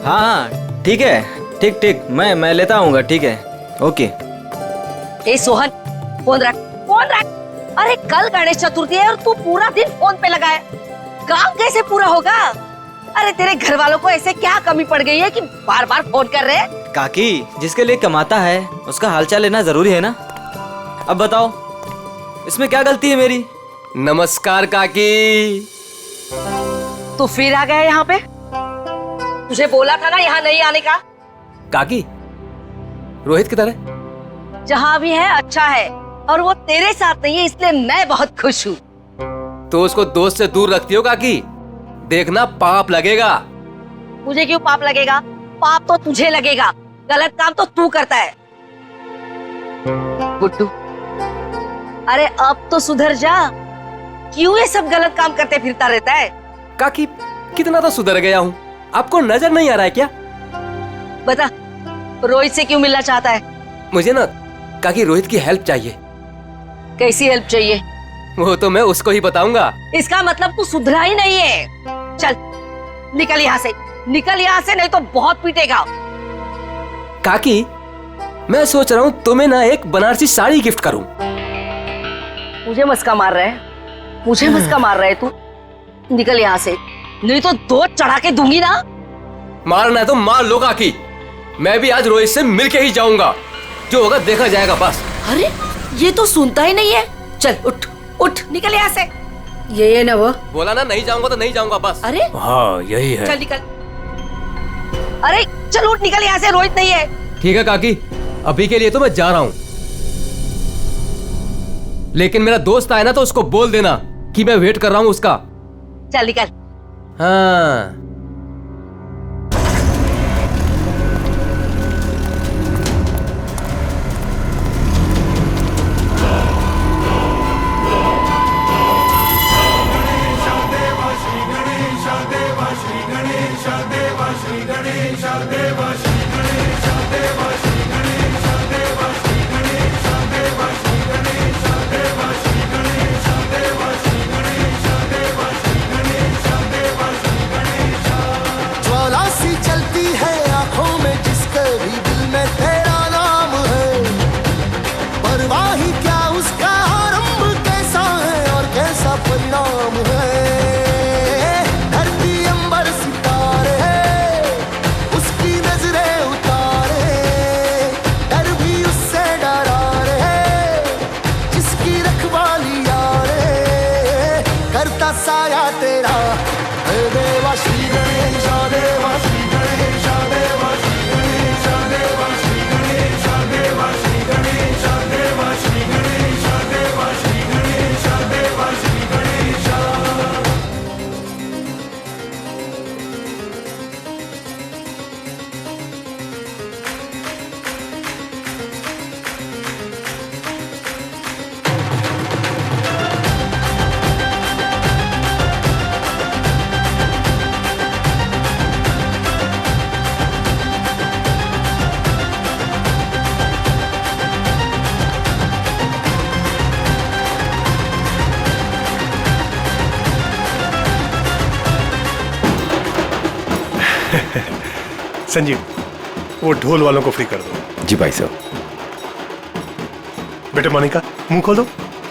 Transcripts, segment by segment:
हाँ हाँ ठीक है, ठीक ठीक, मैं लेता आऊंगा, ठीक है, ओके। ए सोहन, फोन रख, फोन रख। अरे कल गणेश चतुर्थी है और तू पूरा दिन फोन पे लगा है, काम कैसे पूरा होगा? अरे तेरे घर वालों को ऐसे क्या कमी पड़ गई है कि बार बार फोन कर रहे हैं? काकी, जिसके लिए कमाता है उसका हालचाल लेना जरूरी है ना। अब बताओ इसमें क्या गलती है मेरी? नमस्कार काकी। तू फिर आ गया यहाँ पे? तुझे बोला था ना यहाँ नहीं आने का। काकी, रोहित किधर है? जहाँ भी है अच्छा है, और वो तेरे साथ नहीं है, इसलिए मैं बहुत खुश हूँ। तो उसको दोस्त से दूर रखती हो काकी, देखना पाप लगेगा। मुझे क्यों पाप लगेगा? पाप तो तुझे लगेगा, गलत काम तो तू करता है। गुड्डू, अरे अब तो सुधर जा, क्यों ये सब गलत काम करते फिरता रहता है? काकी, कितना तो सुधर गया हूँ, आपको नजर नहीं आ रहा है क्या? बता, रोहित से क्यों मिलना चाहता है? मुझे ना काकी रोहित की हेल्प चाहिए। कैसी हेल्प चाहिए? वो तो मैं उसको ही बताऊंगा। इसका मतलब तू सुधरा ही नहीं है। चल निकल यहाँ से, निकल यहाँ से, नहीं तो बहुत पीटेगा। काकी, मैं सोच रहा हूँ तुम्हें ना एक बनारसी साड़ी गिफ्ट करूँ। मुझे मस्का मार रहा है, मुझे मस्का मार रहा है तू? निकल यहाँ से, नहीं तो दो चढ़ा के दूंगी ना। मारना है तो मार लो काकी, मैं भी आज रोहित से मिलके ही जाऊंगा, जो होगा देखा जाएगा बस। अरे ये तो सुनता ही नहीं है। चल उठ उठ, निकल यहाँ से। ये ना वो बोला ना नहीं जाऊंगा तो नहीं जाऊंगा बस। अरे हाँ यही है। चल निकल, अरे चल उठ, निकल यहाँ से, रोहित नहीं है। ठीक है काकी, अभी के लिए तो मैं जा रहा हूँ, लेकिन मेरा दोस्त आया ना तो उसको बोल देना कि मैं वेट कर रहा हूँ उसका। चल निकल। हाँ संजीव, वो ढोल वालों को फ्री कर दो। जी भाई साहब। बेटे मोनिका, मुंह खोल दो।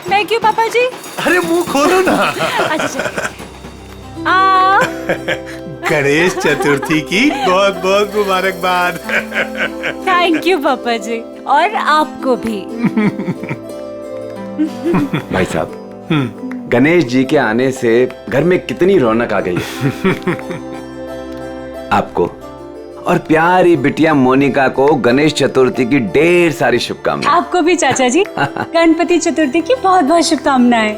मैं क्यों पापा जी? अरे मुंह खोलो ना। अच्छा। गणेश चतुर्थी की बहुत बहुत मुबारकबाद। थैंक यू पापा जी, और आपको भी। भाई साहब, गणेश जी के आने से घर में कितनी रौनक आ गई है। आपको और प्यारी बिटिया मोनिका को गणेश चतुर्थी की ढेर सारी शुभकामनाएं। आपको भी चाचा जी गणपति चतुर्थी की बहुत बहुत शुभकामनाएं।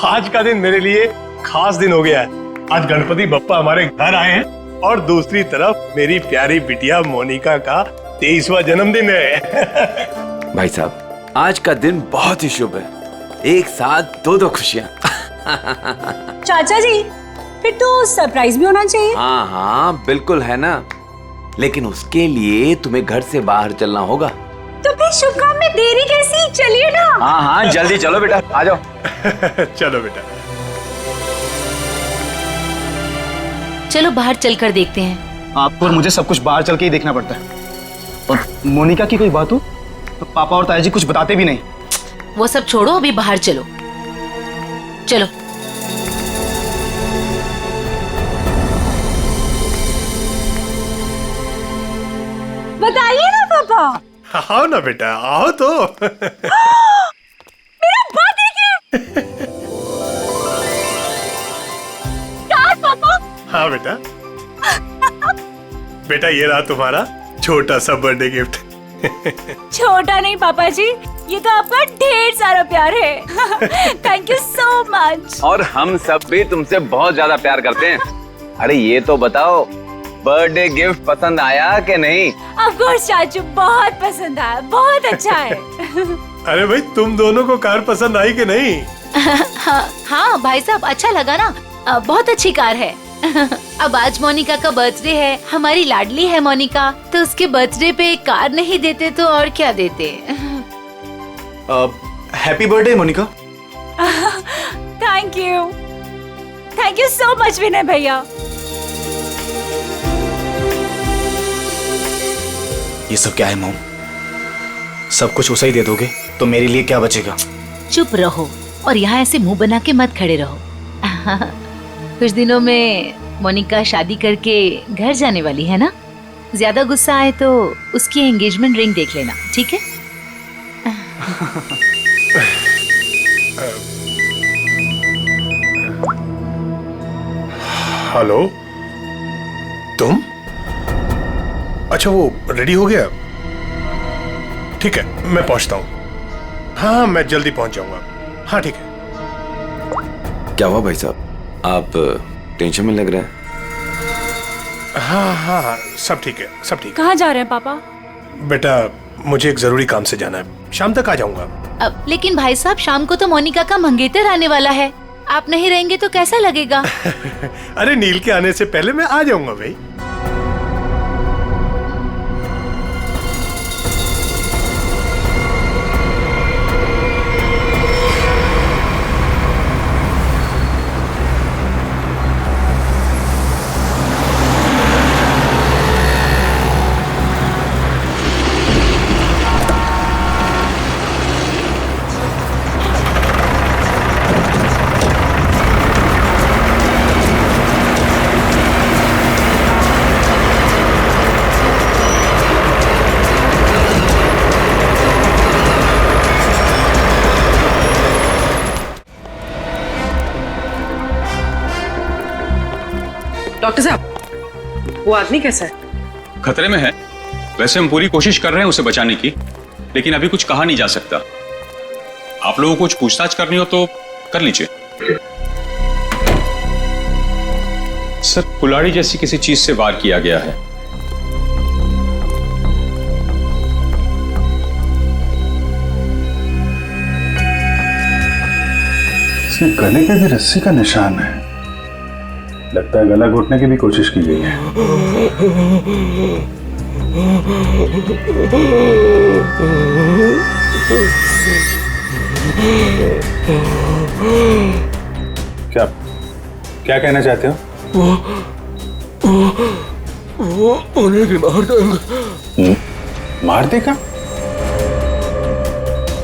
आज का दिन मेरे लिए खास दिन हो गया है। आज गणपति बप्पा हमारे घर आए हैं, और दूसरी तरफ मेरी प्यारी बिटिया मोनिका का 23वां जन्मदिन है। भाई साहब, आज का दिन बहुत ही शुभ है, एक साथ दो खुशियां। चाचा जी, फिर तो सरप्राइज भी होना चाहिए। हाँ हाँ बिल्कुल है ना, लेकिन उसके लिए तुम्हें घर से बाहर चलना होगा। तो फिर शुभ काम में देरी कैसी? चलिए ना। हाँ हाँ जल्दी चलो बेटा, आ जाओ। चलो बेटा। चलो बाहर चलकर देखते हैं आपको और मुझे सब कुछ बाहर चल के ही देखना पड़ता है। और मोनिका की कोई बात हो तो पापा और ताया जी कुछ बताते भी नहीं। वो सब छोड़ो, अभी बाहर चलो। चलो। बताइए ना पापा। आओ ना बेटा, आओ तो। मेरा बात देखिए। क्या पापा? हाँ बेटा। बेटा ये रहा तुम्हारा छोटा सा बर्थडे गिफ्ट। छोटा नहीं पापा जी, ये तो आपका ढेर सारा प्यार है। Thank you so much. और हम सब भी तुमसे बहुत ज्यादा प्यार करते हैं। अरे ये तो बताओ, बर्थडे गिफ्ट पसंद आया कि नहीं? ऑफ कोर्स चाचू, बहुत पसंद आया, बहुत अच्छा है। अरे भाई तुम दोनों को कार पसंद आई कि नहीं? हाँ भाई साहब, अच्छा लगा ना? बहुत अच्छी कार है। अब आज मोनिका का बर्थडे है, हमारी लाडली है मोनिका, तो उसके बर्थडे पे कार नहीं देते तो और क्या देते? Happy birthday Monika. Thank you so much Vinay भैया। ये सब क्या है मॉम? सब कुछ उसे ही दे दोगे तो मेरे लिए क्या बचेगा? चुप रहो और यहाँ ऐसे मुंह बना के मत खड़े रहो। कुछ दिनों में मोनिका शादी करके घर जाने वाली है ना? ज्यादा गुस्सा आए तो उसकी एंगेजमेंट रिंग देख लेना, ठीक है? हेलो, तुम? अच्छा वो रेडी हो गया? ठीक है, मैं पहुंचता हूँ। हाँ मैं जल्दी पहुंच जाऊंगा। हाँ ठीक है। क्या हुआ भाई साहब, आप टेंशन में लग रहे हैं? हाँ, सब ठीक है, सब ठीक है। कहाँ जा रहे हैं पापा? बेटा मुझे एक जरूरी काम से जाना है, शाम तक आ जाऊंगा। लेकिन भाई साहब, शाम को तो मोनिका का मंगेतर आने वाला है, आप नहीं रहेंगे तो कैसा लगेगा? अरे नील के आने से पहले मैं आ जाऊंगा भाई। डॉक्टर साहब, वो आदमी कैसा है? खतरे में है। वैसे हम पूरी कोशिश कर रहे हैं उसे बचाने की, लेकिन अभी कुछ कहा नहीं जा सकता। आप लोगों को कुछ पूछताछ करनी हो तो कर लीजिए। सर, कुल्हाड़ी जैसी किसी चीज से वार किया गया है। इसके गले पे भी रस्सी का निशान है। लगता है गला घोटने की भी कोशिश की गई है। क्या क्या कहना चाहते हो? वो उन्हें भी मार देगा। मार देगा?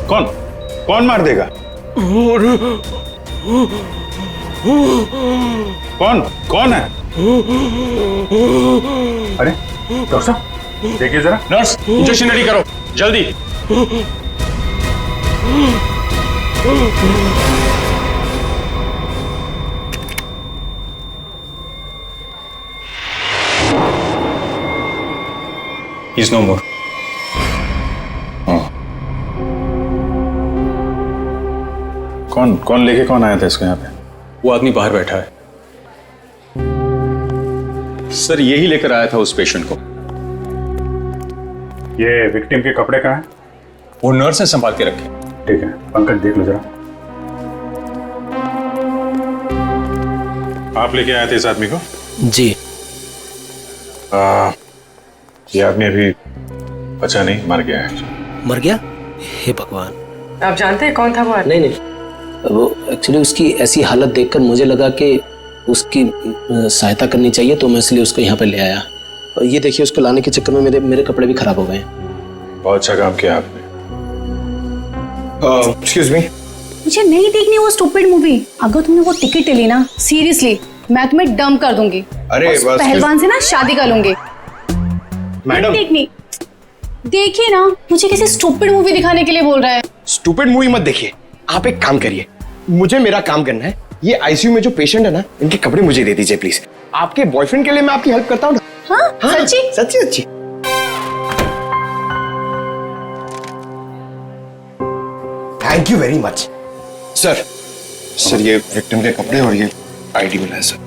कौन मार देगा? कौन है? अरे डॉक्टर साहब देखिए जरा। नर्स, इंजेक्शन रेडी करो जल्दी। He's no more. कौन लेके कौन आया था इसको यहाँ पे? वो आदमी बाहर बैठा है सर, यही लेकर आया था उस पेशेंट को। ये विक्टिम के कपड़े कहाँ हैं? वो नर्स ने संभाल के रखे। ठीक है, पंकज देख लो जरा। आप लेके आए थे इस आदमी को? जी। ये आदमी अभी बचा नहीं, मर गया है। मर गया? हे भगवान। आप जानते हैं कौन था वो आदमी? नहीं, वो एक्चुअली उसकी ऐसी हालत देखकर मुझे लगा कि उसकी सहायता करनी चाहिए, तो मैं इसलिए उसको यहाँ पे ले आया। ये देखिए, उसको लाने के चक्कर में मेरे कपड़े भी खराब हो गए। बहुत अच्छा काम किया आपने। एक्सक्यूज मी, मुझे नहीं देखनी वो स्टूपिड मूवी। अगर तुमने वो टिकट ले ली ना, सीरियसली मैं तुम्हें डंप कर दूंगी। अरे उस पहलवान से ना शादी कर लूंगी। मैडम देखनी, देखिए ना, मुझे किसी स्टूपिड मूवी दिखाने के लिए बोल रहा है। स्टूपिड मूवी मत देखिए, आप एक काम करिए, मुझे मेरा काम करना है। ये आईसीयू में जो पेशेंट है ना, इनके कपड़े मुझे दे दीजिए प्लीज। आपके बॉयफ्रेंड के लिए मैं आपकी हेल्प करता हूँ ना। हाँ, सच्ची सच्ची सच्ची। Thank you very much sir. Sir ये विक्टिम के कपड़े और ये आईडी मिला है सर।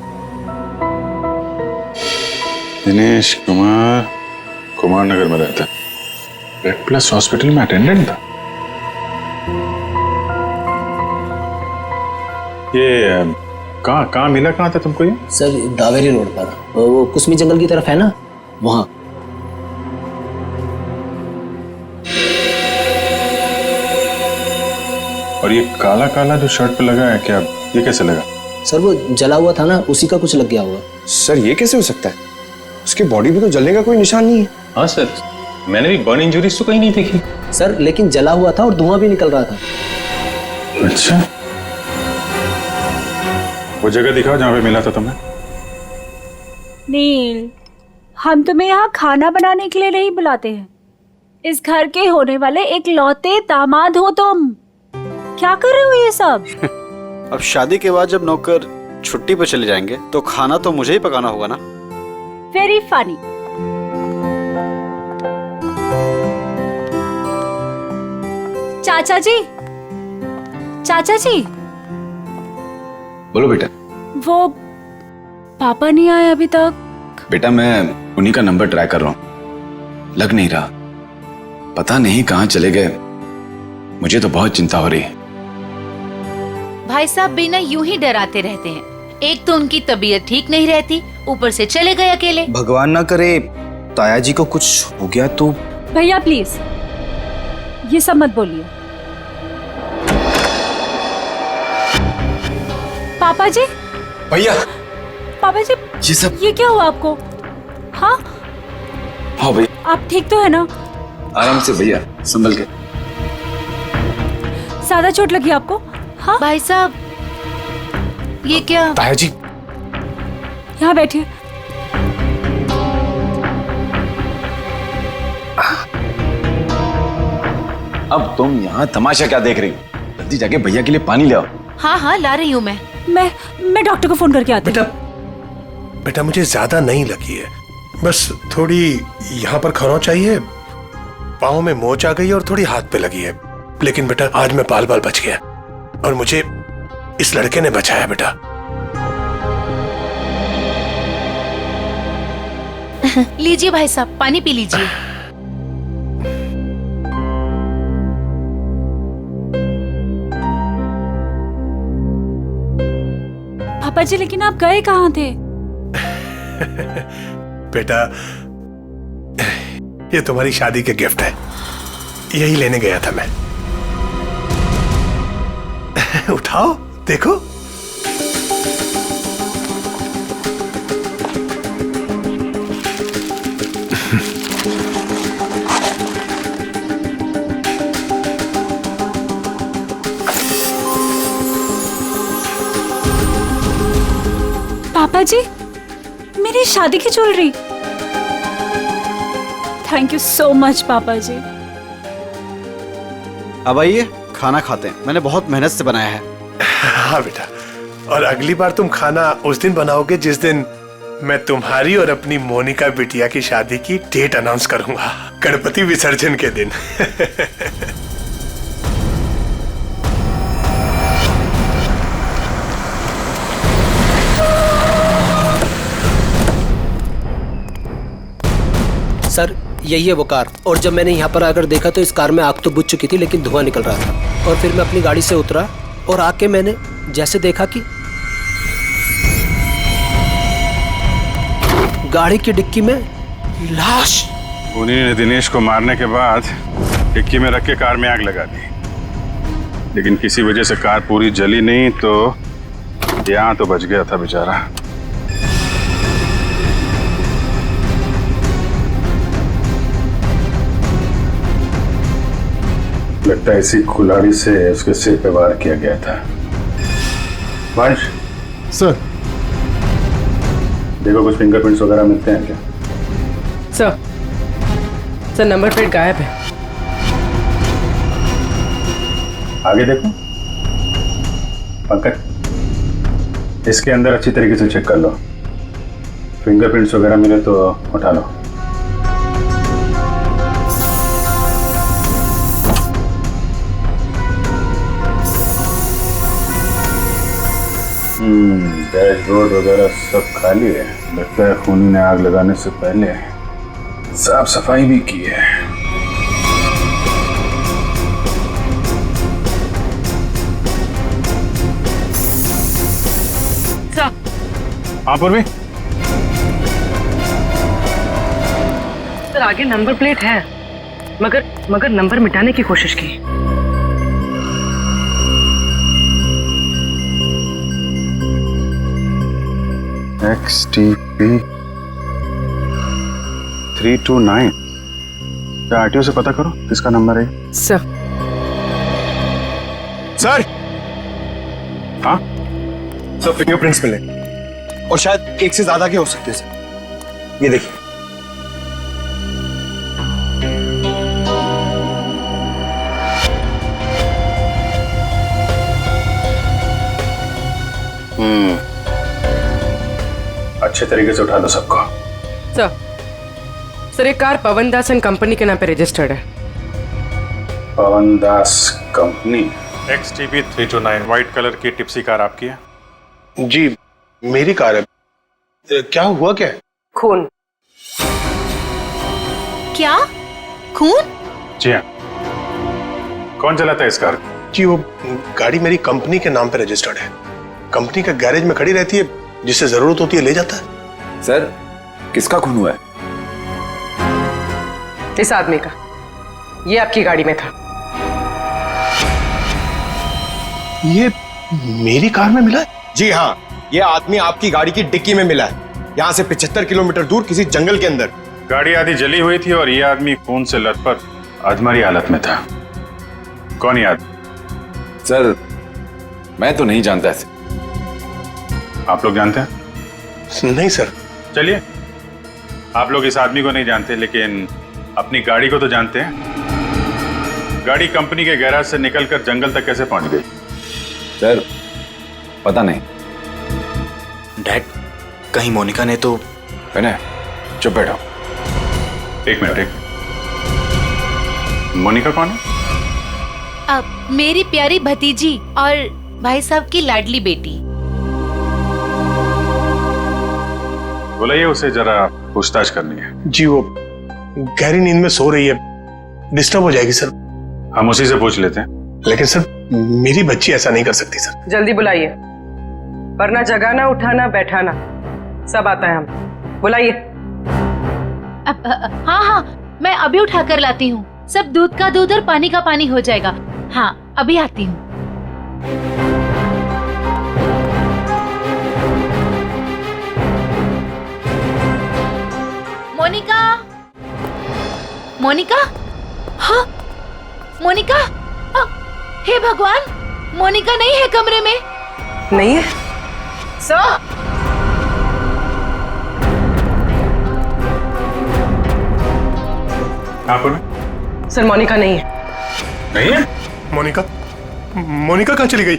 दिनेश कुमार कुमार नगर में रहता है, रेड प्लस हॉस्पिटल में अटेंडेंट था। ये कहाँ मिला, कहाँ था तुमको ये? सर दावेरी रोड पर, वो कुसमी जंगल की तरफ है ना, वहां। और ये काला काला जो शर्ट पे लगा है, क्या ये कैसे लगा? सर वो जला हुआ था ना, उसी का कुछ लग गया होगा। सर ये कैसे हो सकता है? उसकी बॉडी पे तो जलने का कोई निशान नहीं है। हाँ सर, मैंने भी बर्न इंजरीज तो कहीं नहीं देखी। सर लेकिन जला हुआ था और धुआं भी निकल रहा था। अच्छा, वो जगह दिखाओ जहाँ पे मिला था तुम्हें। नील, हम तुम्हें यहाँ खाना बनाने के लिए नहीं बुलाते हैं। इस घर के होने वाले एक लौते दामाद हो तुम। क्या कर रहे हो ये सब? अब शादी के बाद जब नौकर छुट्टी पर चले जाएंगे तो खाना तो मुझे ही पकाना होगा ना। Very funny. चाचा जी, चाचा जी। बोलो बेटा। वो पापा नहीं आए अभी तक। बेटा मैं उन्हीं का नंबर ट्राई कर रहा हूं, लग नहीं रहा, पता नहीं कहां चले गए। मुझे तो बहुत चिंता हो रही है। भाई साहब बिना यूं ही डराते रहते हैं। एक तो उनकी तबीयत ठीक नहीं रहती, ऊपर से चले गए अकेले। भगवान ना करे ताया जी को कुछ हो गया तो। भैया प्लीज ये सब मत बोलिए। पापा जी। भैया। पापा जी ये सब ये क्या हुआ आपको? हाँ हाँ भैया। आप ठीक तो है ना? आराम से भैया, संभल के। ज्यादा चोट लगी आपको? हाँ भाई साहब ये क्या? ताया जी यहाँ बैठिए। अब तुम यहाँ तमाशा क्या देख रही हो? जल्दी जाके भैया के लिए पानी ले आओ। हाँ हाँ ला रही हूँ मैं डॉक्टर को फोन करके आती हूँ। बेटा मुझे ज्यादा नहीं लगी है, बस थोड़ी यहाँ पर खरोंच चाहिए, पाँव में मोच आ गई है और थोड़ी हाथ पे लगी है। लेकिन बेटा आज मैं बाल बच गया और मुझे इस लड़के ने बचाया बेटा। लीजिए भाई साहब, पानी पी लीजिए। पापा जी लेकिन आप गए कहाँ थे? बेटा ये तुम्हारी शादी के गिफ्ट है, यही लेने गया था मैं। उठाओ देखो। पापा जी मेरी शादी की jewellery. Thank you so much पापा जी। अब आइए खाना खाते हैं, मैंने बहुत मेहनत से बनाया है। हाँ बेटा, और अगली बार तुम खाना उस दिन बनाओगे जिस दिन मैं तुम्हारी और अपनी मोनिका बिटिया की शादी की डेट अनाउंस करूंगा, गणपति विसर्जन के दिन। सर यही है वो कार, और जब मैंने यहाँ पर आकर देखा तो इस कार में आग तो बुझ चुकी थी लेकिन धुआं निकल रहा था। और फिर मैं अपनी गाड़ी से उतरा और आके मैंने जैसे देखा कि गाड़ी की डिक्की में लाश। उन्हीं ने दिनेश को मारने के बाद डिक्की में रख के कार में आग लगा दी, लेकिन किसी वजह से कार पूरी जली नहीं, तो यहाँ तो बच गया था बेचारा। लगता है इसी कुल्हाड़ी से उसके सिर पे वार किया गया था। वंश सर, देखो कुछ फिंगरप्रिंट्स वगैरह मिलते हैं क्या? सर नंबर प्लेट गायब है। आगे देखो। पंकज, इसके अंदर अच्छी तरीके से चेक कर लो, फिंगरप्रिंट्स वगैरह मिले तो उठा लो। डैशबोर्ड वगैरह सब खाली है। लगता है खूनी ने आग लगाने से पहले साफ सफाई भी की है। हाँ पूर्वी, सर आगे नंबर प्लेट है, मगर नंबर मिटाने की कोशिश की। XTP 329। क्या आरटीओ से पता करो किसका नंबर है? सर हाँ सर फिंगरप्रिंट्स मिले और शायद एक से ज्यादा के हो सकते हैं सर। ये देखिए। अच्छे तरीके से उठा लो सबको। सर एक car Pawan Das and company के नाम पे रजिस्टर्ड है। पवन दास कंपनी। XTP 329 व्हाइट कलर की टिप्सी कार आपकी है? जी मेरी कार है। क्या हुआ क्या? खून। क्या खून? जी हाँ। कौन चलाता है इस कार? जी वो गाड़ी मेरी कंपनी के नाम पे रजिस्टर्ड है। कंपनी का गैरेज में खड़ी रहती है, जिसे जरूरत होती है ले जाता है। सर किसका खून हुआ है? इस आदमी का। ये आपकी गाड़ी में था। ये मेरी कार में मिला है? जी हाँ, ये आदमी आपकी गाड़ी की डिक्की में मिला है, यहाँ से 75 किलोमीटर दूर किसी जंगल के अंदर। गाड़ी आधी जली हुई थी और ये आदमी खून से लथपथ अधमरी हालत में था। कौन ये आदमी? सर मैं तो नहीं जानता इसे। आप लोग जानते हैं? नहीं सर। चलिए, आप लोग इस आदमी को नहीं जानते लेकिन अपनी गाड़ी को तो जानते हैं। गाड़ी कंपनी के गैराज से निकलकर जंगल तक कैसे पहुंच गई? सर पता नहीं। डैड, कहीं मोनिका ने तो। विनय चुप बैठो। एक मिनट। मोनिका कौन है? अब मेरी प्यारी भतीजी और भाई साहब की लाडली बेटी। बुलाइए उसे, जरा पूछताछ करनी है। जी वो गहरी नींद में सो रही है, डिस्टर्ब हो जाएगी सर। हम उसी से पूछ लेते हैं। लेकिन सर मेरी बच्ची ऐसा नहीं कर सकती सर। जल्दी बुलाइए, वरना जगाना उठाना बैठाना सब आता है हम। बुलाइए। हाँ हाँ मैं अभी उठा कर लाती हूँ। सब दूध का दूध और पानी का पानी हो जाएगा। हाँ अभी आती हूँ। मोनिका, मोनिका, हाँ मोनिका, हे भगवान, मोनिका नहीं है कमरे में। नहीं है सर। आप सर मोनिका नहीं है। नहीं है? मोनिका कहाँ चली गई?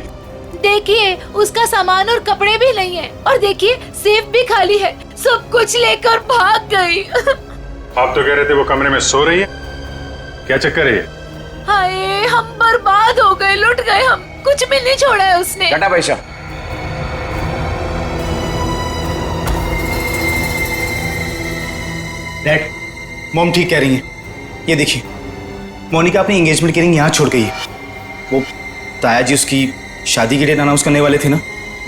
देखिए उसका सामान और कपड़े भी नहीं है, और देखिए सेफ भी खाली है। सब कुछ लेकर भाग गई। आप तो कह रहे थे वो कमरे में सो रही है। क्या चक्कर है ये? हाय हम बर्बाद हो गए, लुट गए हम। कुछ भी नहीं छोड़ा है उसने। टाटा पैसा। डैड, मॉम ठीक कह रही हैं। ये देखिए, मोनिका अपनी एंगेजमेंट की रिंग यहाँ छोड़ गई है। वो ताया जी उसकी शादी की डेट अनाउंस करने वाले थे ना,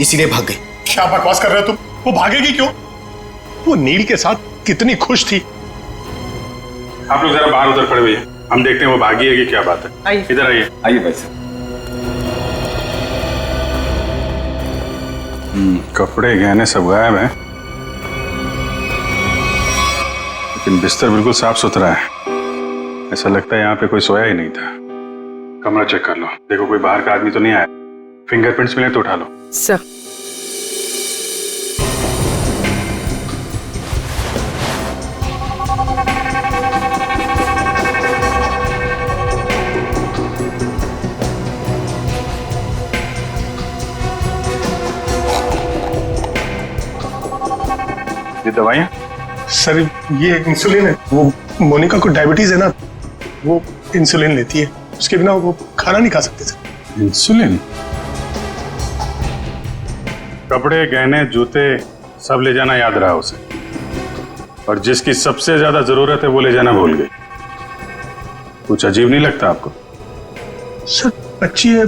इसीलिए भाग गई। क्या बकवास कर रहे हो तुम? वो भागेगी क्यों? वो नील के साथ कितनी खुश थी। आप लोग जरा बाहर उधर खड़े हुए हैं, हम देखते हैं वो भागी है कि क्या बात है। आइए। इधर आइए। आइए भाई साहब। कपड़े गहने सब गायब हैं, लेकिन बिस्तर बिल्कुल साफ सुथरा है। ऐसा लगता है यहाँ पे कोई सोया ही नहीं था। कमरा चेक कर लो, देखो कोई बाहर का आदमी तो नहीं आया। फिंगरप्रिंट्स मिले तो उठा लो। सर ये दवाइयाँ? सर ये इंसुलिन है, वो मोनिका को डायबिटीज है ना, वो इंसुलिन लेती है, उसके बिना वो खाना नहीं खा सकते सर। इंसुलिन? कपड़े, गहने, जूते सब ले जाना याद रहा उसे, और जिसकी सबसे ज्यादा जरूरत है वो ले जाना भूल गई। कुछ अजीब नहीं लगता आपको? सर बच्ची है,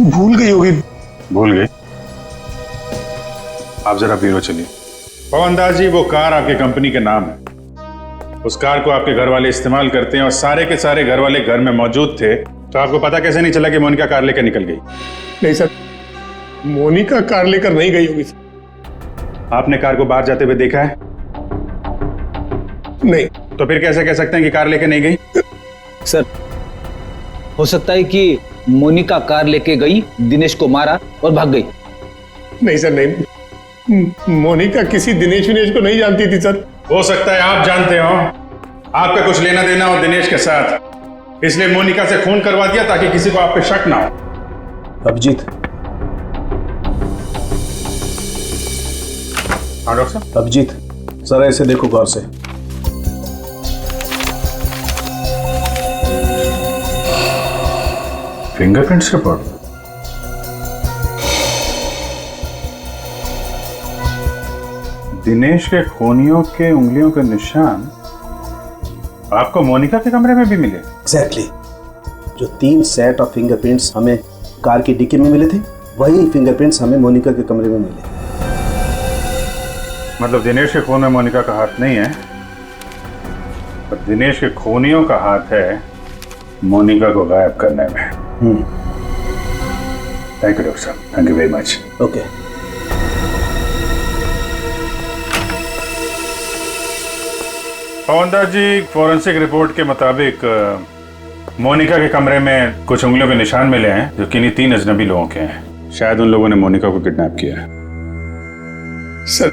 भूल गई होगी। भूल गई? आप जरा ब्यूरो चलिए। पवन दास जी, वो कार आपके कंपनी के नाम है, उस कार को आपके घर वाले इस्तेमाल करते हैं और सारे के सारे घर वाले घर में मौजूद थे, तो आपको पता कैसे नहीं चला कि मोनिका कार लेकर निकल गई? नहीं सर, मोनिका कार लेकर नहीं गई होगी सर। आपने कार को बाहर जाते हुए देखा है? नहीं। तो फिर कैसे कह सकते हैं कि कार लेके नहीं गई? सर हो सकता है कि मोनिका कार लेके गई, दिनेश को मारा और भाग गई। नहीं सर, नहीं, मोनिका किसी दिनेश विनेश को नहीं जानती थी सर। हो सकता है आप जानते हो, आपका कुछ लेना देना हो दिनेश के साथ, इसलिए मोनिका से खून करवा दिया ताकि किसी को आप पे शक ना हो। अभिजीत। हाँ डॉक्टर साहब। अभिजीत जरा इसे देखो गौर से। Fingerprints report? दिनेश के खूनियों के उंगलियों के निशान आपको मोनिका के कमरे में भी मिले? एग्जैक्टली। जो 3 सेट ऑफ फिंगरप्रिंट्स हमें कार की डिक्की में मिले थे, वही फिंगरप्रिंट्स हमें मोनिका के कमरे में मिले। मतलब दिनेश के खून में मोनिका का हाथ नहीं है, पर दिनेश के खूनियों का हाथ है मोनिका को गायब करने में। थैंक यू डॉक्टर साहब, thank you very much. Okay. Pawan Das ji, forensic report के मुताबिक मोनिका के कमरे में कुछ उंगलियों के निशान मिले हैं जो किन्हीं 3 अजनबी लोगों के हैं। शायद उन लोगों ने मोनिका को किडनैप किया है। सर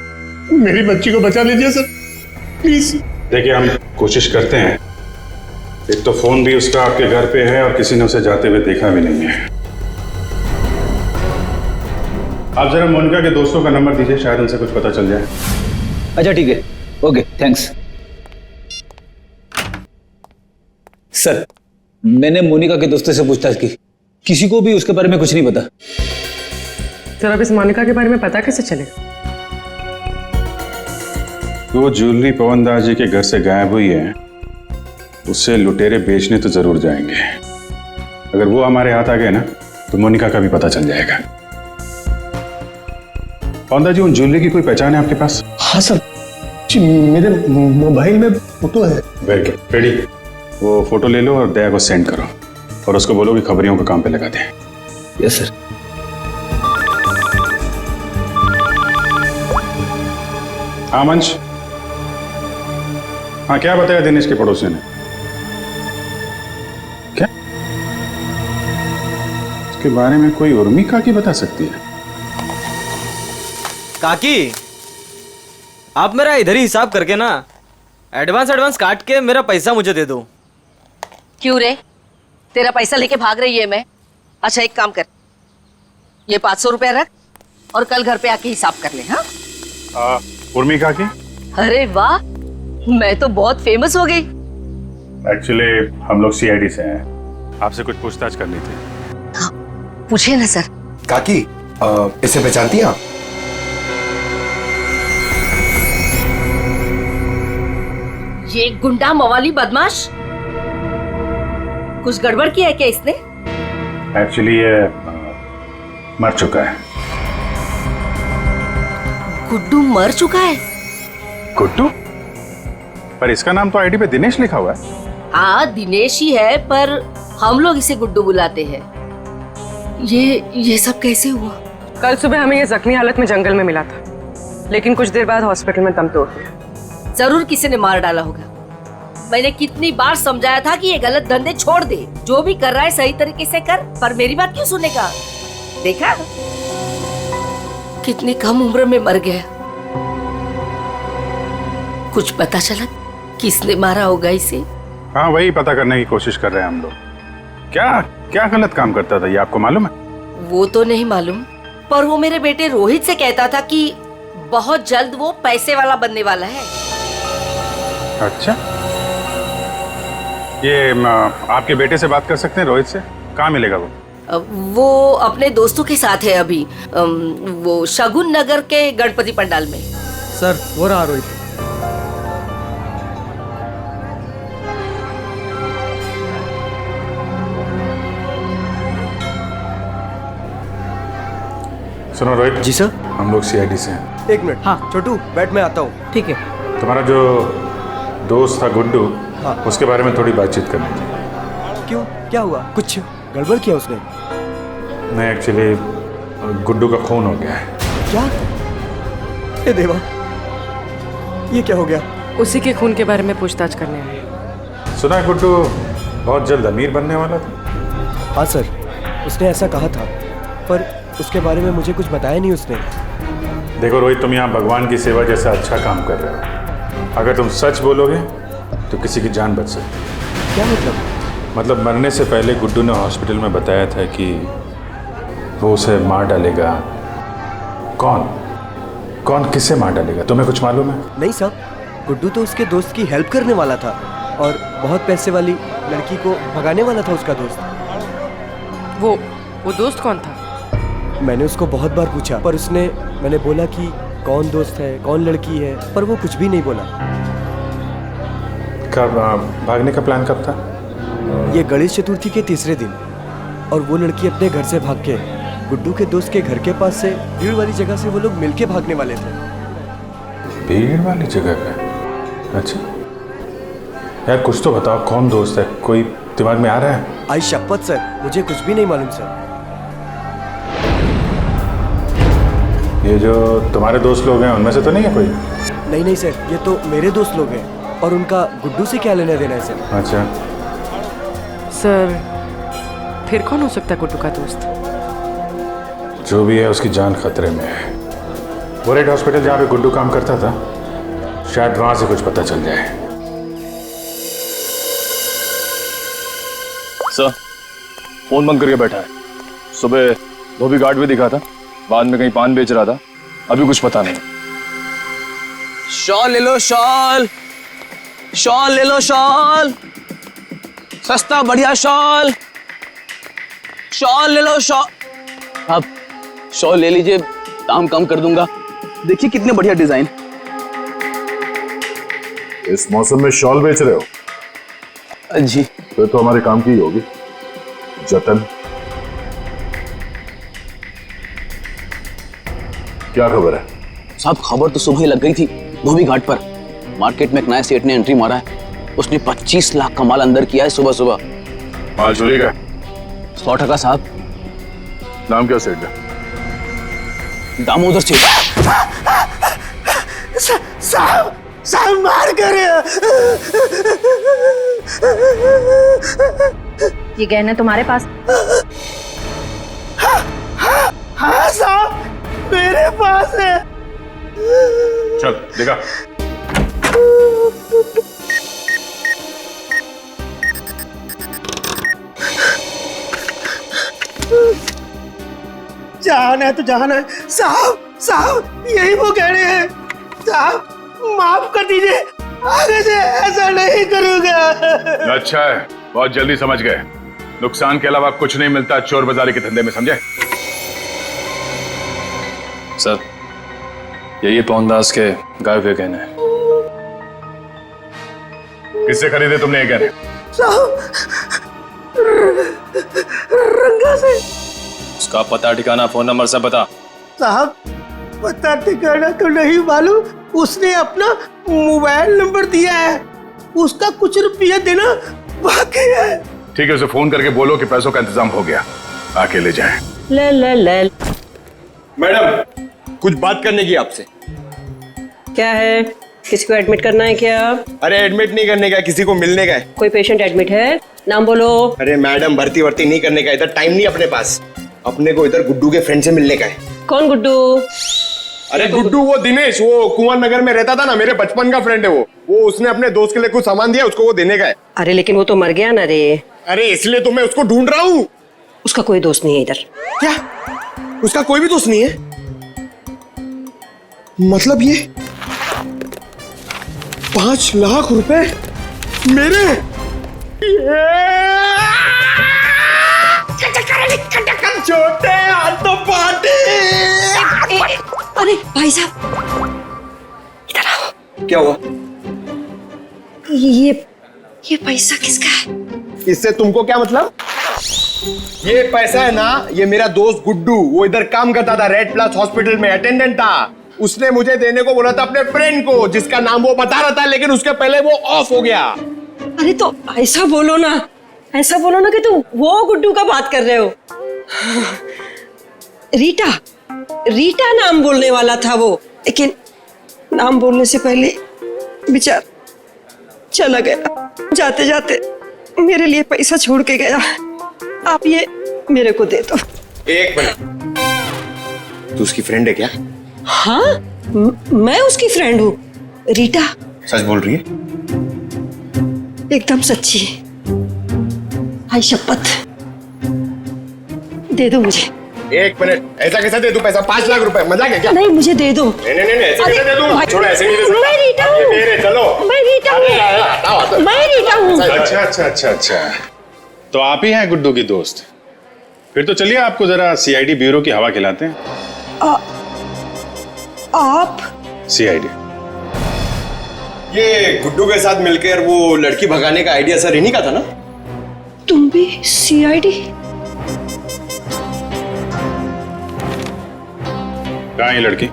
मेरी बच्ची को बचा लीजिए सर, प्लीज। देखिए हम कोशिश करते हैं, एक तो फोन भी उसका आपके घर पे है और किसी ने उसे जाते हुए देखा भी नहीं है। आप जरा मोनिका के दोस्तों का नंबर दीजिए, शायद उनसे कुछ पता चल जाए। अच्छा ठीक है, ओके थैंक्स। सर मैंने मोनिका के दोस्तों से पूछताछ की, किसी को भी उसके बारे में कुछ नहीं पता। सर अब इस मोनिका के बारे में पता कैसे चले? वो ज्वेलरी पवन दास जी के घर से गायब हुई है, उससे लुटेरे बेचने तो जरूर जाएंगे। अगर वो हमारे हाथ आ गए ना तो मोनिका का भी पता चल जाएगा। पवन दास जी, उन ज्वेलरी की कोई पहचान है आपके पास? हाँ सर, मेरे मोबाइल में फोटो है। Very good, ready. वो फोटो ले लो और दया को सेंड करो और उसको बोलो कि खबरियों को काम पे लगा दे। Yes sir. हाँ मंच, हाँ क्या बताया दिनेश के पड़ोसी ने? क्या उसके बारे में कोई उर्मी काकी बता सकती है? काकी, आप मेरा इधर ही हिसाब करके ना एडवांस काट के मेरा पैसा मुझे दे दो। क्यों रे, तेरा पैसा लेके भाग रही है मैं? अच्छा एक काम कर, ये 500 रुपया रख और कल घर पे आके हिसाब कर ले। हाँ उर्मी काकी? अरे वाह, मैं तो बहुत फेमस हो गई। एक्चुअली हम लोग सीआईडी से हैं, आपसे कुछ पूछताछ करनी थी। हाँ, पूछे ना सर। काकी इसे पहचानती हैं आप? ये गुंडा मवाली बदमाश, कुछ गड़बड़ किया है क्या इसने? एक्चुअली ये मर चुका है। गुड्डू मर चुका है? गुड्डू? पर इसका नाम तो आईडी पे दिनेश लिखा हुआ है। हाँ दिनेश ही है, पर हम लोग इसे गुड्डू बुलाते हैं। ये सब कैसे हुआ? कल सुबह हमें ये जख्मी हालत में जंगल में मिला था, लेकिन कुछ देर बाद हॉस्पिटल में दम तोड़ दिया। जरूर किसी ने मार डाला होगा। मैंने कितनी बार समझाया था कि ये गलत धंधे छोड़ दे, जो भी कर रहा है सही तरीके से कर, पर मेरी बात क्यों सुनेगा? देखा कितनी कम उम्र में मर गया। कुछ पता चला किसने मारा होगा इसे? हाँ, वही पता करने की कोशिश कर रहे हैं हम लोग। क्या क्या गलत काम करता था ये आपको मालूम है? वो तो नहीं मालूम, पर वो मेरे बेटे रोहित से कहता था कि बहुत जल्द वो पैसे वाला बनने वाला है। अच्छा, ये आपके बेटे से बात कर सकते हैं रोहित से? कहाँ मिलेगा वो? वो अपने दोस्तों के साथ है अभी, वो शगुन नगर के गणपति पंडाल में। सर वो रहा रोहित। सुनो रोहित। जी सर। हम लोग सीआईडी से हैं। एक मिनट। हाँ छोटू बैठ, मैं आता हूँ। ठीक है। तुम्हारा जो दोस्त था गुड्डू, हाँ। उसके बारे में थोड़ी बातचीत करनी थी। क्यों, क्या हुआ? कुछ गड़बड़ किया उसने? नहीं, एक्चुअली गुड्डू का खून हो गया है। क्या? ए देवा, ये क्या हो गया? उसी के खून के बारे में पूछताछ करने आए। सुना है गुड्डू बहुत जल्द अमीर बनने वाला था। हाँ सर, उसने ऐसा कहा था, पर उसके बारे में मुझे कुछ बताया नहीं उसने। देखो रोहित, तुम यहाँ भगवान की सेवा जैसा अच्छा काम कर रहे हो। अगर तुम सच बोलोगे तो किसी की जान बच सकती है। क्या मतलब? मतलब मरने से पहले गुड्डू ने हॉस्पिटल में बताया था कि वो उसे मार डालेगा। कौन किसे मार डालेगा? तुम्हें कुछ मालूम है? नहीं साहब, गुड्डू तो उसके दोस्त की हेल्प करने वाला था और बहुत पैसे वाली लड़की को भगाने वाला था उसका दोस्त। वो दोस्त कौन था? मैंने उसको बहुत बार पूछा, पर मैंने बोला कि कौन दोस्त है, कौन लड़की है, पर वो कुछ भी नहीं बोला। कब भागने का प्लान कब था? ये गणेश चतुर्थी के तीसरे दिन, और वो लड़की अपने घर से भाग के गुड्डू के दोस्त के घर के पास से भीड़ वाली जगह से वो लोग मिलके भागने वाले थे। भीड़ वाली जगह पे? अच्छा यार, कुछ तो बताओ, कौन दोस्त है? कोई दिमाग में आ रहा है? आई शपथ सर, मुझे कुछ भी नहीं मालूम सर। ये जो तुम्हारे दोस्त लोग हैं उनमें से तो नहीं है कोई? नहीं सर, ये तो मेरे दोस्त लोग हैं, और उनका गुड्डू से क्या लेना देना है सर? अच्छा सर, फिर कौन हो सकता है गुड्डू का दोस्त? जो भी है उसकी जान खतरे में है। वो रेड हॉस्पिटल जहाँ पे गुड्डू काम करता था, शायद वहां से कुछ पता चल जाए। सर, फोन बंद करके बैठा है। सुबह धोबी घाट भी दिखा था, बाद में कहीं पान बेच रहा था, अभी कुछ पता नहीं। शॉल ले लो, शॉल ले लो, शॉल सस्ता बढ़िया शॉल ले लो, शॉल। आप शॉल ले लीजिए, दाम कम कर दूंगा। देखिए कितने बढ़िया डिजाइन। इस मौसम में शॉल बेच रहे हो? जी। फिर तो हमारे काम की ही होगी। जतन, क्या खबर है? साहब, खबर तो सुबह ही लग गई थी धोबी घाट पर। मार्केट में एक नए सेठ ने एंट्री मारा है। उसने 25 लाख का माल अंदर किया है सुबह सुबह। माल चोरी का? 100% साहब। नाम क्या सेठ का? दामोदर सेठ। साहब मार कर। ये गहने तुम्हारे पास? हाँ साहब, मेरे पास है। चल देखा। जान है तो जान है साहब, यही वो गहने हैं। साहब माफ कर दीजिए, आगे से ऐसा नहीं करूंगा। अच्छा है, बहुत जल्दी समझ गए। नुकसान के अलावा कुछ नहीं मिलता चोर बाजारी के धंधे में, समझे? सर, यही पवनदास के गायब हुए गहने हैं। किससे खरीदे तुमने ये गहने? साहब, रंगा से। उसका पता ठिकाना, फोन नंबर सब बता। साहब, पता ठिकाना तो नहीं मालूम, उसने अपना मोबाइल नंबर दिया है। उसका कुछ रुपया देना बाकी है। ठीक है, उसे फोन करके बोलो कि पैसों का इंतजाम हो गया, आके ले जाए। मैडम, कुछ बात करने की आपसे। क्या है? किसी को एडमिट करना है क्या? अरे एडमिट नहीं करने का, किसी को मिलने का है। कोई पेशेंट एडमिट है? नाम बोलो। अरे मैडम, भर्ती नहीं करने का, इधर टाइम नहीं अपने पास। अपने को इधर गुड्डू के फ्रेंड से मिलने का है। कौन गुड्डू? अरे गुड्डू वो दिनेश, वो कुंवर नगर में रहता था ना, मेरे बचपन का फ्रेंड है वो उसने अपने दोस्त के लिए कुछ सामान दिया, उसको वो देने का है। अरे लेकिन वो तो मर गया ना रे। अरे इसलिए तो मैं उसको ढूंढ रहा हूँ। उसका कोई दोस्त नहीं है इधर। क्या? उसका कोई भी दोस्त नहीं है? मतलब ये 5 लाख रुपए मेरे? छोटे हाथ तो पाटे। अरे भाई साहब, इधर आओ। क्या हुआ? ये पैसा किसका है? इससे तुमको क्या मतलब? ये पैसा है ना, ये मेरा दोस्त गुड्डू, वो इधर काम करता था, रेड प्लस हॉस्पिटल में अटेंडेंट था। उसने मुझे देने को बोला था अपने फ्रेंड को, जिसका नाम वो बता रहा था, लेकिन उसके पहले वो ऑफ हो गया। अरे तो ऐसा बोलो ना कि तुम वो गुड्डू का बात कर रहे हो। रीटा नाम बोलने वाला था वो, लेकिन नाम बोलने से पहले बेचारा चला गया। जाते जाते मेरे लिए पैसा छोड़ के गया। आप ये मेरे को दे दो। एक मिनट, तू उसकी फ्रेंड है क्या? हाँ, मैं उसकी फ्रेंड हूँ। रीटा सच बोल रही है? एकदम सच्ची। आई शपथ, दे दो मुझे। एक मिनट, ऐसा कैसे दे दूं पैसा? 5 लाख रुपए, मजाक है क्या? नहीं, मुझे दे दो। नहीं, ऐसे कैसे दे दूं? छोड़ो, ऐसे नहीं दे सकता। मैं रीटा हूँ। मेरे चलो। मैं रीटा हूँ। मैं रीटा हूँ। अच्छा। तो आप ही हैं गुड्डू की दोस्त? फिर तो चलिए आपको जरा सीआईडी ब्यूरो की हवा खिलाते हैं। आप? सीआईडी। ये गुड्डू के साथ मिलकर वो लड़की भगाने का आइडिया सर इन्हीं का था ना? तुम भी सीआईडी? कहाँ है ये लड़की?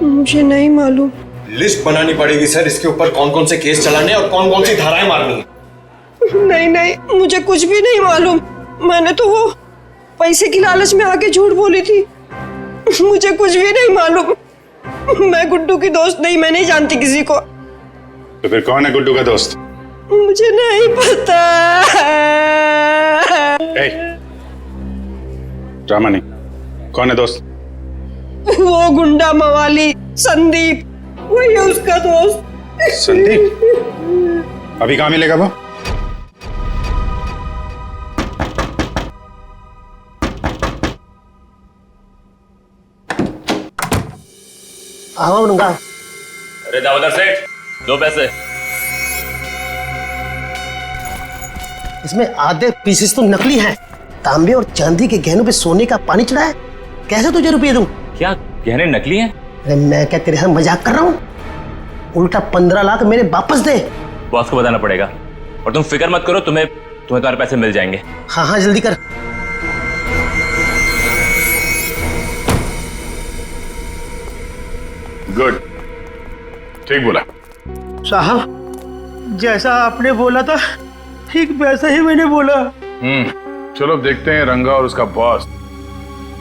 मुझे नहीं मालूम। लिस्ट बनानी पड़ेगी सर, इसके ऊपर कौन कौन से केस चलाने और कौन कौन सी धाराएं मारनी है। नहीं, मुझे कुछ भी नहीं मालूम। मैंने तो वो पैसे की लालच में आके झूठ बोली थी। मुझे कुछ भी नहीं मालूम। मैं गुड्डू की दोस्त नहीं, मैं नहीं जानती किसी को। तो फिर कौन है गुड्डू का दोस्त? मुझे नहीं पता। ड्रामा नहीं, कौन है दोस्त? वो गुंडा मवाली संदीप, वही है उसका दोस्त। संदीप? अभी कहाँ मिलेगा वो? आऊंगा। अरे दामोदर सेठ, 2 पैसे। इसमें आधे पीसेस तो नकली हैं। तांबे और चांदी के गहनों पे सोने का पानी चढ़ा है। कैसे तुझे रुपये दूं? क्या गहने नकली हैं? अरे मैं क्या तेरे साथ मजाक कर रहा हूँ? उल्टा 15 लाख मेरे वापस दे। बॉस को बताना पड़ेगा। और तुम फिक्र मत करो, तुम्हें तुम्हारे पैसे मिल जाएंगे। हाँ, जल्दी कर। गुड, ठीक बोला साहब। जैसा आपने बोला था ठीक वैसा ही मैंने बोला। चलो अब देखते हैं रंगा और उसका बॉस,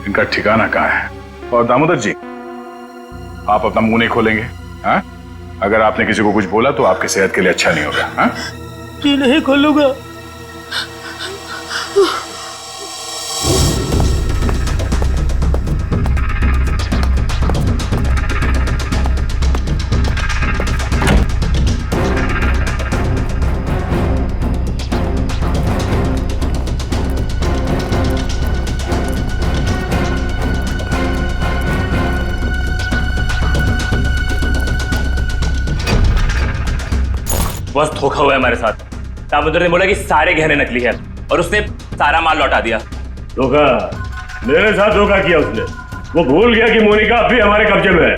इनका ठिकाना कहाँ है। और दामोदर जी, आप अपना मुंह नहीं खोलेंगे? हाँ, अगर आपने किसी को कुछ बोला तो आपकी सेहत के लिए अच्छा नहीं होगा। हाँ, जी नहीं खोलूंगा। बस धोखा हुआ है हमारे साथ। दामोदर ने बोला कि सारे गहने नकली है और उसने सारा माल लौटा दिया। धोखा? मेरे साथ धोखा किया उसने। वो भूल गया कि मोनिका अब भी हमारे कब्जे में है।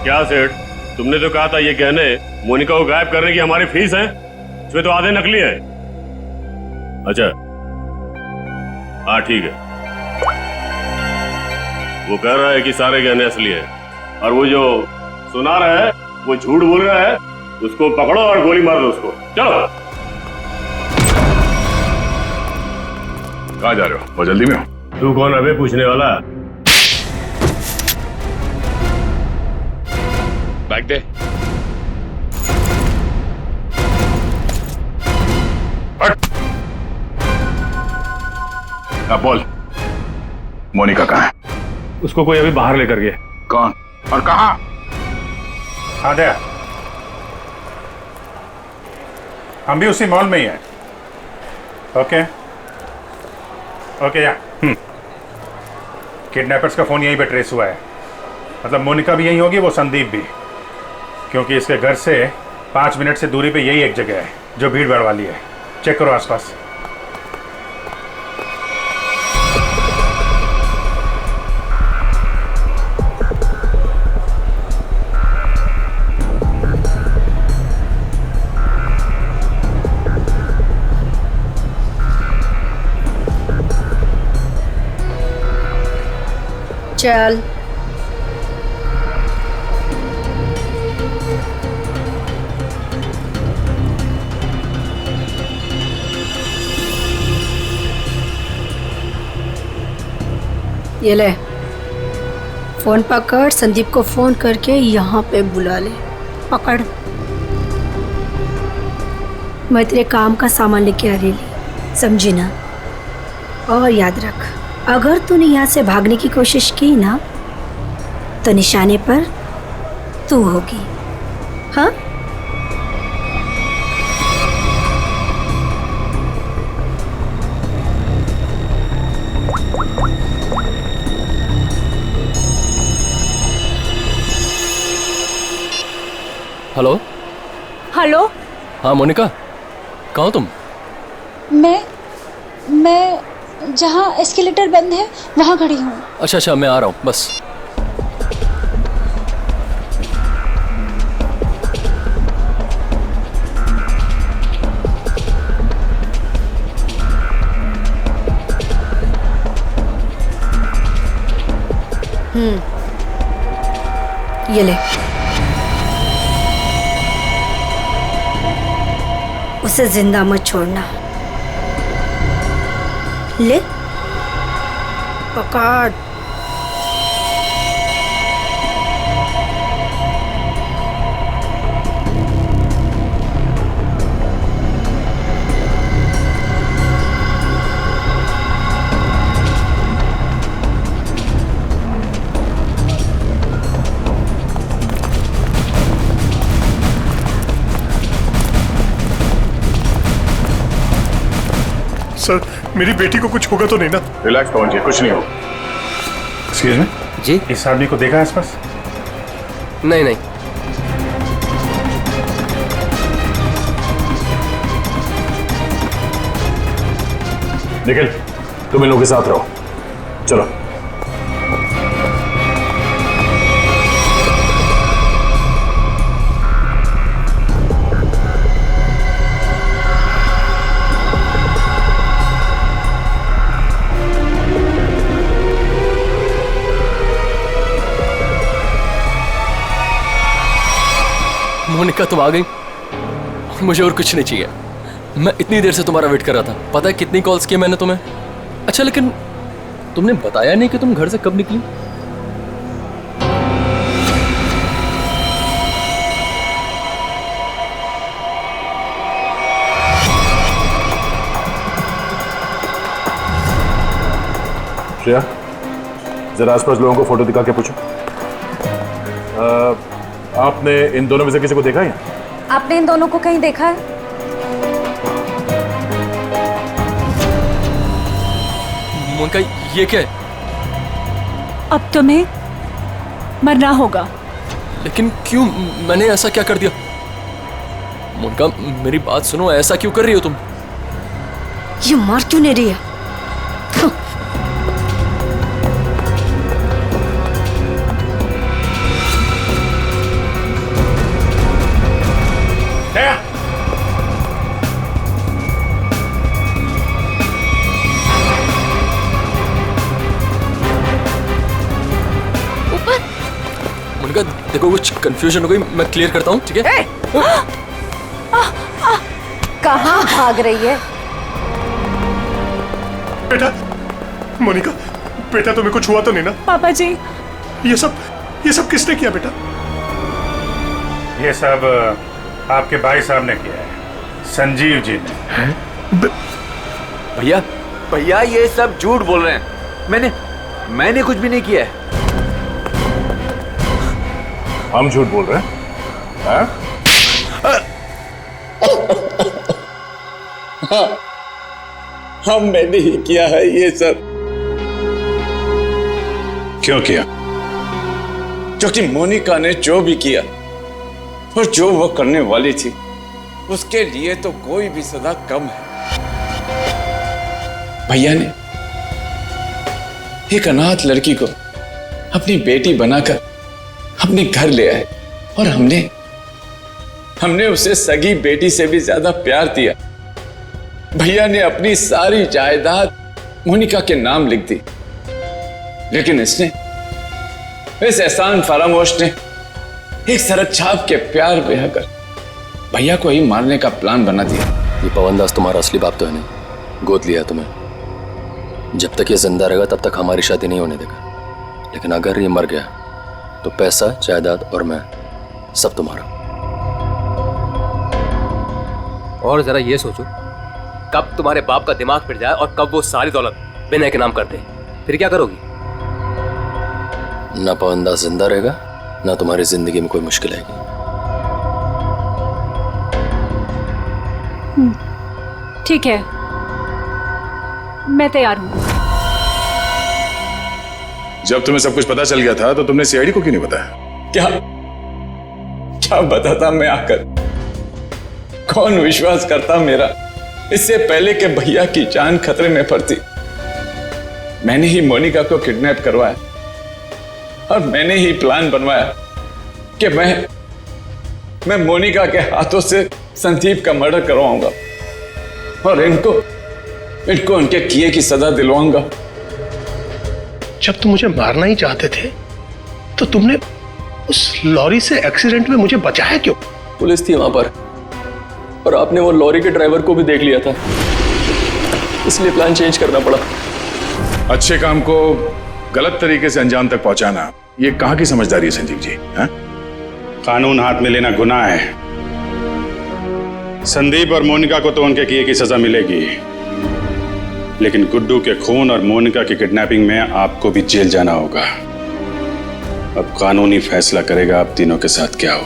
क्या सेठ, तुमने तो कहा था ये गहने मोनिका को गायब करने की हमारी फीस है, इसमें तो आधे नकली है। अच्छा, हाँ ठीक है। वो कह रहा है कि सारे गहने असली है, और वो जो सुना रहा है वो झूठ बोल रहा है। उसको पकड़ो और गोली मार दो उसको। चलो। कहाँ जा रहे हो? बहुत जल्दी में हो? तू कौन अबे पूछने वाला? बैग दे। हट। अब बोल, मोनिका कहाँ है? उसको कोई अभी बाहर लेकर गया। कौन और कहाँ? हाँ दया, हम भी उसी मॉल में ही हैं। ओके ओके या किडनैपर्स का फोन यहीं पे ट्रेस हुआ है। मतलब मोनिका भी यहीं होगी, वो संदीप भी, क्योंकि इसके घर से 5 मिनट से दूरी पे यही एक जगह है जो भीड़ भाड़ वाली है। चेक करो आसपास। चल ये ले फोन पकड़, संदीप को फोन करके यहाँ पे बुला ले। पकड़, मैं तेरे काम का सामान लेके आ रही, समझी ना? और याद रख, अगर तूने यहाँ से भागने की कोशिश की ना तो निशाने पर तू होगी। हाँ? हेलो। हेलो। हाँ मोनिका, कहाँ हो तुम? मैं जहाँ एस्केलेटर बंद है वहाँ खड़ी हूँ। अच्छा अच्छा, मैं आ रहा हूँ बस। ये ले, उसे जिंदा मत छोड़ना। ले, पकड़। सर, मेरी बेटी को कुछ होगा तो नहीं ना? रिलैक्स पवन जी, कुछ नहीं हो। एक्सक्यूज मी जी, इस आदमी को देखा आसपास? नहीं नहीं। निखिल, तुम इन लोगों के साथ रहो, चलो। मोनिका, तुम आ गई। मुझे और कुछ नहीं चाहिए। मैं इतनी देर से तुम्हारा वेट कर रहा था। पता है कितनी कॉल्स की मैंने तुम्हें। अच्छा, लेकिन तुमने बताया नहीं कि तुम घर से कब निकली। श्रेया, जरा आसपास लोगों को फोटो दिखा के पूछो। आपने इन दोनों में से किसी को देखा है? आपने इन दोनों को कहीं देखा है? मोनिका, ये क्या है? अब तुम्हें मरना होगा। लेकिन क्यों? मैंने ऐसा क्या कर दिया? मोनिका, मेरी बात सुनो, ऐसा क्यों कर रही हो तुम? ये मार क्यों नहीं रही है? देखो, कुछ कंफ्यूजन हो गई, मैं क्लियर करता हूँ, ठीक है? कहाँ भाग रही है? बेटा मोनिका, बेटा तुम्हें कुछ हुआ तो नहीं ना? पापा जी ये सब किसने किया बेटा? ये सब आपके भाई साहब ने किया है, संजीव जी ने। भैया भैया ये सब झूठ बोल रहे हैं। मैंने कुछ भी नहीं किया है। हम झूठ बोल रहे हैं? हाँ? हाँ, हमने ही किया है ये सब। क्यों किया? क्योंकि मोनिका ने जो भी किया और जो वो करने वाली थी, उसके लिए तो कोई भी सजा कम है। भैया ने एक अनाथ लड़की को अपनी बेटी बनाकर अपने घर ले आए और हमने उसे सगी बेटी से भी ज्यादा प्यार दिया। भैया ने अपनी सारी जायदाद मोनिका के नाम लिख दी, लेकिन इस एहसान फरामोश ने एक सरक छाप के प्यार बहाकर भैया को ही मारने का प्लान बना दिया। ये पवनदास तुम्हारा असली बाप तो है नहीं, गोद लिया तुम्हें। जब तक ये जिंदा रहेगा तब तक हमारी शादी नहीं होने देगा, लेकिन अगर ये मर गया तो पैसा, जायदाद और मैं सब तुम्हारा। और जरा ये सोचो, कब तुम्हारे बाप का दिमाग फिर जाए और कब वो सारी दौलत विनय के नाम कर दे, फिर क्या करोगी? ना पवनदास जिंदा रहेगा, ना तुम्हारी जिंदगी में कोई मुश्किल आएगी। ठीक है, मैं तैयार हूँ। जब तुम्हें सब कुछ पता चल गया था तो तुमने सीआईडी को क्यों नहीं बताया? क्या बताता मैं आकर? कौन विश्वास करता मेरा? इससे पहले कि भैया की जान खतरे में पड़ती, मैंने ही मोनिका को किडनैप करवाया और मैंने ही प्लान बनवाया कि मैं मोनिका के हाथों से संदीप का मर्डर करवाऊंगा और इनको उनके किए की सजा दिलवाऊंगा। जब तुम मुझे मारना ही चाहते थे तो तुमने उस लॉरी से एक्सीडेंट में मुझे बचाया क्यों? पुलिस थी वहां पर और आपने वो लॉरी के ड्राइवर को भी देख लिया था, इसलिए प्लान चेंज करना पड़ा। अच्छे काम को गलत तरीके से अंजाम तक पहुंचाना, ये कहां की समझदारी है संजीव जी? हा? कानून हाथ में लेना गुनाह है। संदीप और मोनिका को तो उनके किए की सजा मिलेगी, लेकिन गुड्डू के खून और मोनिका की किडनैपिंग में आपको भी जेल जाना होगा। अब कानूनी फैसला करेगा आप तीनों के साथ क्या हो।